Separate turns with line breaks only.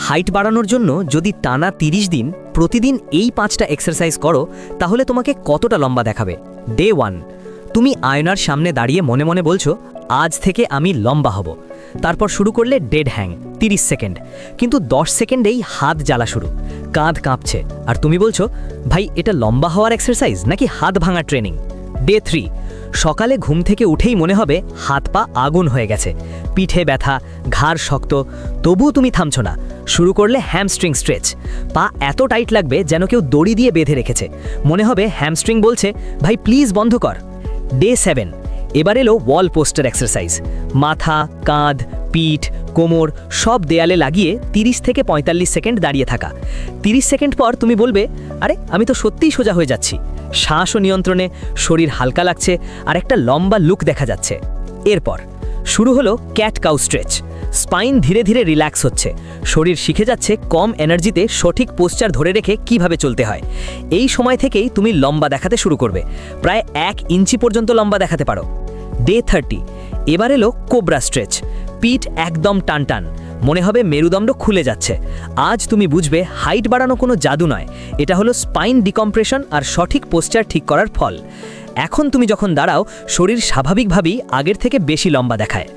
Height বাড়ানোর জন্য যদি টানা 30 দিন প্রতিদিন এই 5টা এক্সারসাইজ করো তাহলে তোমাকে কতটা লম্বা দেখাবে। ডে 1, তুমি আয়নার সামনে দাঁড়িয়ে মনে মনে বলছো আজ থেকে আমি লম্বা হব। তারপর শুরু করলে ডেড হ্যাং 30 সেকেন্ড, কিন্তু 10 সেকেন্ডেই হাত জ্বালা শুরু, কাঁধ কাঁপছে, আর তুমি বলছো ভাই এটা লম্বা হওয়ার এক্সারসাইজ নাকি হাত ভাঙা ট্রেনিং। ডে 3, সকালে ঘুম থেকে উঠেই মনে হবে হাত পা আগুন হয়ে গেছে, পিঠে ব্যথা, ঘাড় শক্ত, তবুও তুমি থামছো না। শুরু করলে হ্যামস্ট্রিং স্ট্রেচ, পা এত টাইট লাগবে যেন কেউ দড়ি দিয়ে বেঁধে রেখেছে, মনে হবে হ্যামস্ট্রিং বলছে ভাই প্লিজ বন্ধ কর। ডে 7, এবার এলো ওয়াল পোস্টার এক্সারসাইজ, মাথা, কাঁধ, পিঠ, কোমর সব দেয়ালে লাগিয়ে 30 থেকে 45 সেকেন্ড দাঁড়িয়ে থাকা। 30 সেকেন্ড পর তুমি বলবে আরে আমি তো সত্যিই সোজা হয়ে যাচ্ছি, শ্বাসও নিয়ন্ত্রণে, শরীর হালকা লাগছে, আর একটা লম্বা লুক দেখা যাচ্ছে। এরপর শুরু হলো ক্যাট কাউ স্ট্রেচ, স্পাইন ধীরে ধীরে রিল্যাক্স হচ্ছে, শরীর শিখে যাচ্ছে কম এনার্জিতে সঠিক পোস্চার ধরে রেখে কিভাবে চলতে হয়। এই সময় থেকেই তুমি লম্বা দেখাতে শুরু করবে, প্রায় 1 ইঞ্চি পর্যন্ত লম্বা দেখাতে পারো। ডে 30, এবার এলো কোবরা স্ট্রেচ, পিঠ একদম টানটান, মনে হবে মেরুদণ্ড খুলে যাচ্ছে। আজ তুমি বুঝবে হাইট বাড়ানো কোনো জাদু নয়, এটা হলো স্পাইন ডিকম্প্রেশন আর সঠিক পোস্চার ঠিক করার ফল। এখন তুমি যখন দাঁড়াও শরীর স্বাভাবিকভাবেই আগের থেকে বেশি লম্বা দেখায়।